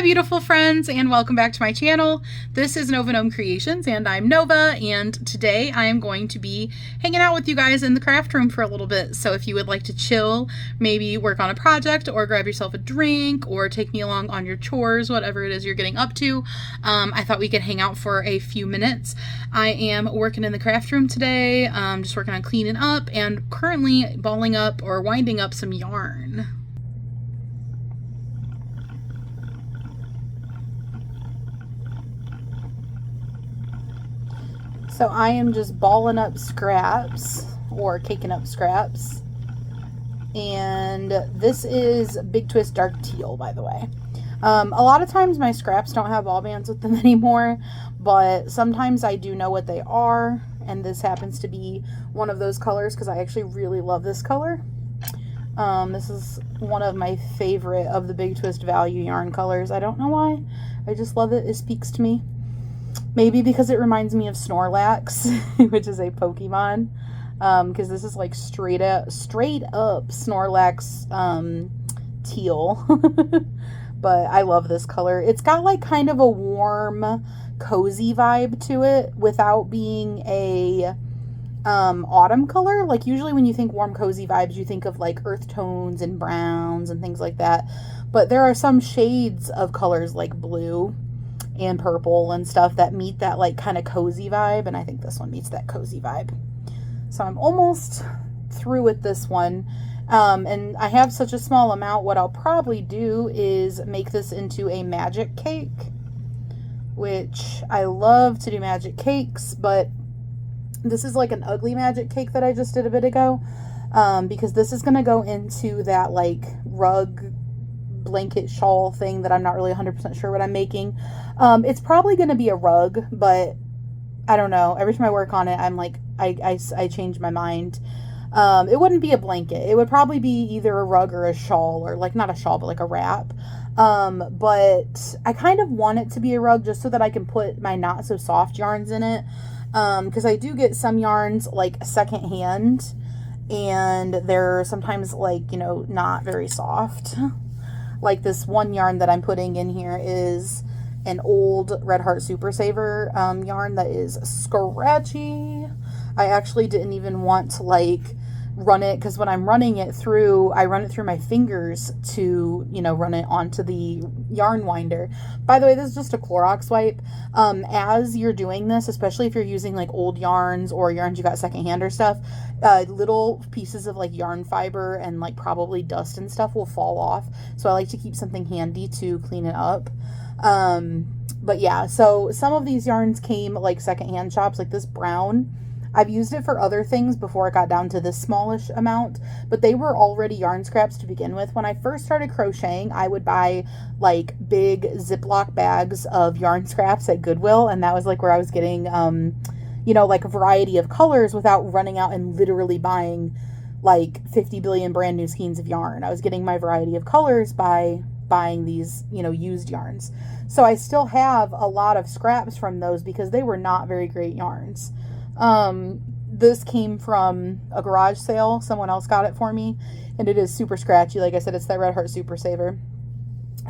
my beautiful friends, and welcome back to my channel. This is Nova Gnome Creations, and I'm Nova, and today I am going to be hanging out with you guys in the craft room for a little bit. So if you would like to chill, maybe work on a project, or grab yourself a drink, or take me along on your chores, whatever it is you're getting up to, I thought we could hang out for a few minutes. I am working in the craft room today, just working on cleaning up, and currently balling up or winding up some yarn. So I am just balling up scraps, or caking up scraps. And this is Big Twist Dark Teal, by the way. A lot of times my scraps don't have ball bands with them anymore, but sometimes I do know what they are. And this happens to be one of those colors because I actually really love this color. This is one of my favorite of the Big Twist Value yarn colors. I don't know why. I just love it. It speaks to me. Maybe because it reminds me of Snorlax, which is a Pokemon. Because this is like straight up Snorlax teal. But I love this color. It's got like kind of a warm, cozy vibe to it without being a autumn color. Like usually when you think warm, cozy vibes, you think of like earth tones and browns and things like that. But there are some shades of colors like blue and purple and stuff that meet that like kind of cozy vibe, and I think this one meets that cozy vibe. So I'm almost through with this one, and I have such a small amount. What I'll probably do is make this into a magic cake, which I love to do magic cakes, but this is like an ugly magic cake that I just did a bit ago, because this is going to go into that like rug blanket shawl thing that I'm not really 100% sure what I'm making. It's probably going to be a rug, but I don't know. Every time I work on it, I'm like, I change my mind. It wouldn't be a blanket. It would probably be either a rug or a shawl, or like not a shawl, but like a wrap. But I kind of want it to be a rug just so that I can put my not so soft yarns in it. Because I do get some yarns like secondhand, and they're sometimes like, you know, not very soft. Like this one yarn that I'm putting in here is an old Red Heart Super Saver yarn that is scratchy. I actually didn't even want to like run it, because when I'm running it through, I run it through my fingers to, you know, run it onto the yarn winder. By the way, this is just a Clorox wipe. As you're doing this, especially if you're using like old yarns or yarns you got secondhand or stuff, little pieces of like yarn fiber and like probably dust and stuff will fall off. So I like to keep something handy to clean it up. But yeah, so some of these yarns came like secondhand shops, like this brown. I've used it for other things before it got down to this smallish amount, but they were already yarn scraps to begin with. When I first started crocheting, I would buy like big Ziploc bags of yarn scraps at Goodwill, and that was like where I was getting, you know, like a variety of colors without running out and literally buying like 50 billion brand new skeins of yarn. I was getting my variety of colors by buying these, you know, used yarns. So I still have a lot of scraps from those because they were not very great yarns. This came from a garage sale. Someone else got it for me, and it is super scratchy. Like I said, it's that Red Heart Super Saver.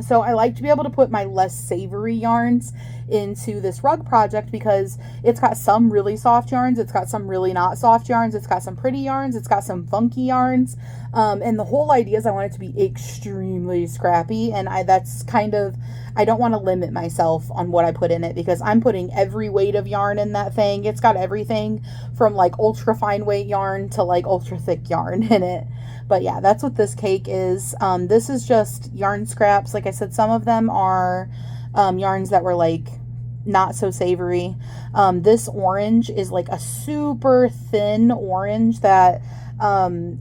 So I like to be able to put my less savory yarns into this rug project because it's got some really soft yarns. It's got some really not soft yarns. It's got some pretty yarns. It's got some funky yarns. And the whole idea is I want it to be extremely scrappy. And that's kind of, I don't want to limit myself on what I put in it because I'm putting every weight of yarn in that thing. It's got everything from like ultra fine weight yarn to like ultra thick yarn in it. But yeah, that's what this cake is. This is just yarn scraps. Like I said, some of them are yarns that were like not so savory. This orange is like a super thin orange that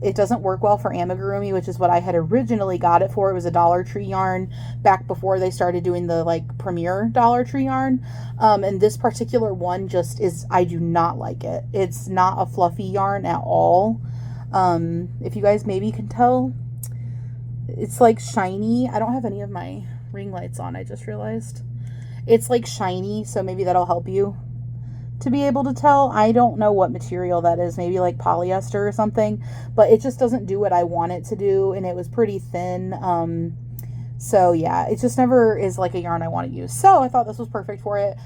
it doesn't work well for amigurumi, which is what I had originally got it for. It was a Dollar Tree yarn back before they started doing the like premier Dollar Tree yarn. And this particular one just is, I do not like it. It's not a fluffy yarn at all. If you guys maybe can tell, it's like shiny. I don't have any of my ring lights on, I just realized. It's like shiny, so maybe that'll help you to be able to tell. I don't know what material that is, maybe like polyester or something, but it just doesn't do what I want it to do, and it was pretty thin. So yeah, it just never is like a yarn I want to use. So I thought this was perfect for it.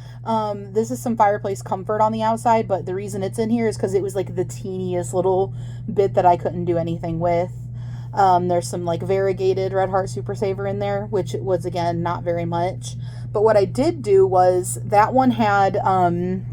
This is some Fireplace Comfort on the outside, but the reason it's in here is because it was like the teeniest little bit that I couldn't do anything with. There's some like variegated Red Heart Super Saver in there, which was again not very much. But what I did do was that one had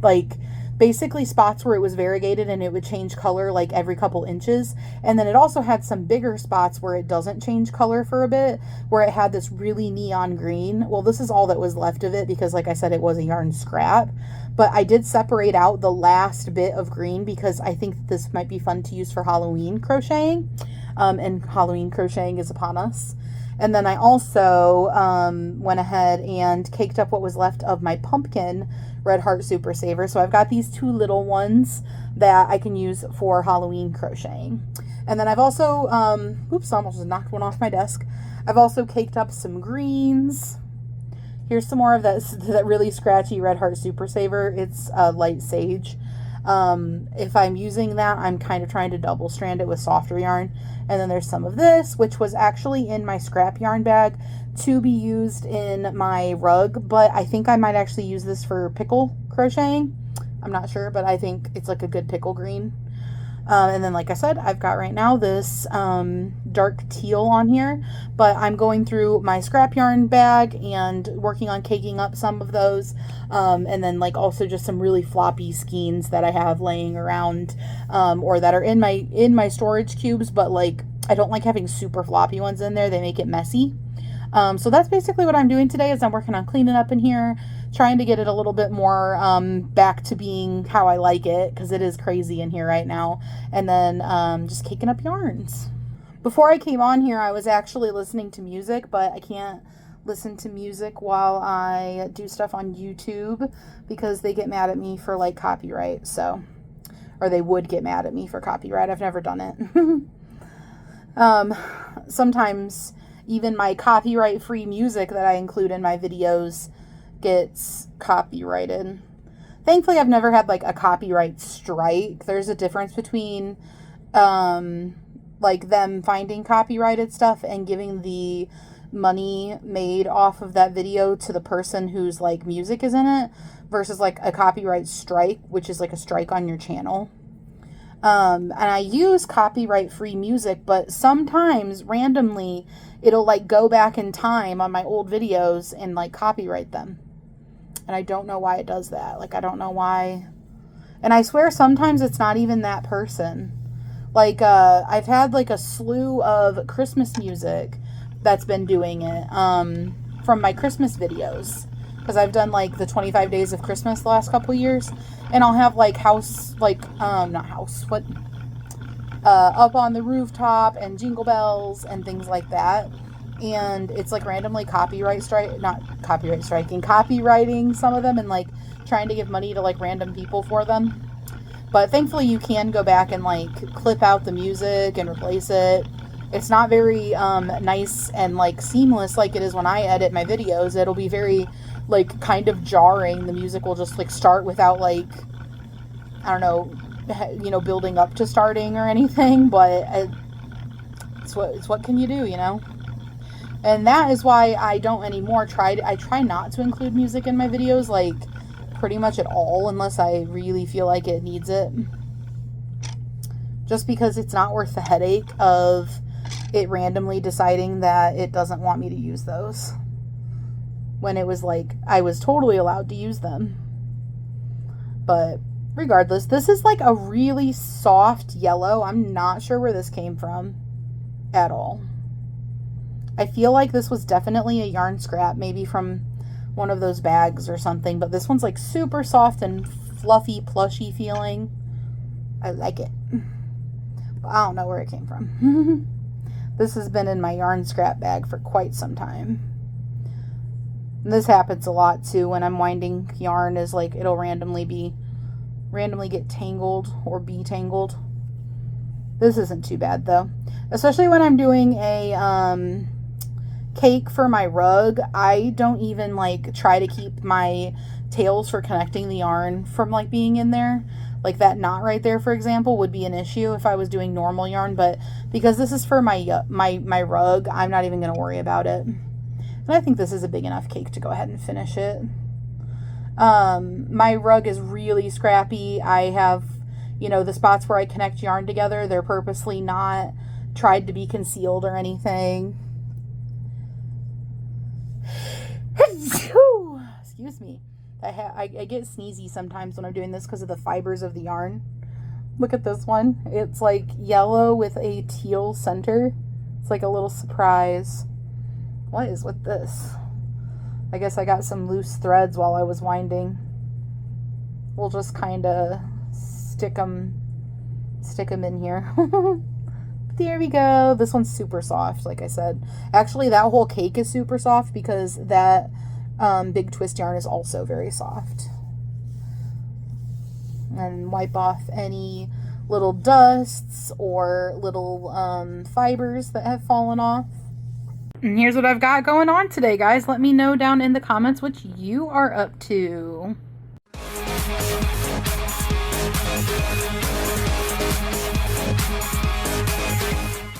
like basically spots where it was variegated and it would change color like every couple inches. And then it also had some bigger spots where it doesn't change color for a bit, where it had this really neon green. Well, this is all that was left of it because like I said, it was a yarn scrap. But I did separate out the last bit of green because I think this might be fun to use for Halloween crocheting. And Halloween crocheting is upon us. And then I also went ahead and caked up what was left of my pumpkin Red Heart Super Saver. So I've got these two little ones that I can use for Halloween crocheting. And then I've also, oops, I almost just knocked one off my desk. I've also caked up some greens. Here's some more of that really scratchy Red Heart Super Saver. It's light sage. If I'm using that, I'm kind of trying to double strand it with softer yarn. And then there's some of this, which was actually in my scrap yarn bag to be used in my rug, but I think I might actually use this for pickle crocheting. I'm not sure, but I think it's like a good pickle green. And then, like I said, I've got right now this dark teal on here, but I'm going through my scrap yarn bag and working on caking up some of those. And then like also just some really floppy skeins that I have laying around, or that are in my storage cubes, but like I don't like having super floppy ones in there. They make it messy. So that's basically what I'm doing today is I'm working on cleaning up in here, trying to get it a little bit more back to being how I like it, because it is crazy in here right now. And then just caking up yarns. Before I came on here, I was actually listening to music, but I can't listen to music while I do stuff on YouTube because they get mad at me for like copyright. So, or they would get mad at me for copyright. I've never done it. Sometimes even my copyright-free music that I include in my videos gets copyrighted. Thankfully, I've never had like a copyright strike. There's a difference between like them finding copyrighted stuff and giving the money made off of that video to the person whose like music is in it versus like a copyright strike, which is like a strike on your channel. And I use copyright-free music, but sometimes randomly it'll like go back in time on my old videos and like copyright them. And I don't know why it does that. Like, I don't know why. And I swear sometimes it's not even that person. Like, I've had like a slew of Christmas music that's been doing it, from my Christmas videos. Because I've done like the 25 days of Christmas the last couple years. And I'll have like Up on the Rooftop and Jingle Bells and things like that. And it's like randomly copyrighting some of them and like trying to give money to like random people for them. But thankfully you can go back and like clip out the music and replace it. It's not very nice and like seamless like it is when I edit my videos. It'll be very like kind of jarring. The music will just like start without like, I don't know, building up to starting or anything, but it's what can you do, you know? And that is why I don't anymore I try not to include music in my videos, like pretty much at all, unless I really feel like it needs it. Just because it's not worth the headache of it randomly deciding that it doesn't want me to use those. When it was like, I was totally allowed to use them. But regardless, this is like a really soft yellow. I'm not sure where this came from at all. I feel like this was definitely a yarn scrap, maybe from one of those bags or something, but this one's like super soft and fluffy, plushy feeling. I like it. But I don't know where it came from. This has been in my yarn scrap bag for quite some time. And this happens a lot too when I'm winding yarn, is like it'll randomly get tangled or be tangled. This isn't too bad though. Especially when I'm doing a cake for my rug, I don't even like try to keep my tails for connecting the yarn from like being in there. Like that knot right there, for example, would be an issue if I was doing normal yarn, but because this is for my rug, I'm not even going to worry about it. And I think this is a big enough cake to go ahead and finish it. My rug is really scrappy. I have, you know, the spots where I connect yarn together, they're purposely not tried to be concealed or anything. Excuse me. I get sneezy sometimes when I'm doing this because of the fibers of the yarn. Look at this one. It's like yellow with a teal center. It's like a little surprise. What is with this? I guess I got some loose threads while I was winding. We'll just kind of stick them in here. There we go. This one's super soft, like I said. Actually, that whole cake is super soft because that big twist yarn is also very soft. And wipe off any little dusts or little fibers that have fallen off. And here's what I've got going on today, guys. Let me know down in the comments what you are up to.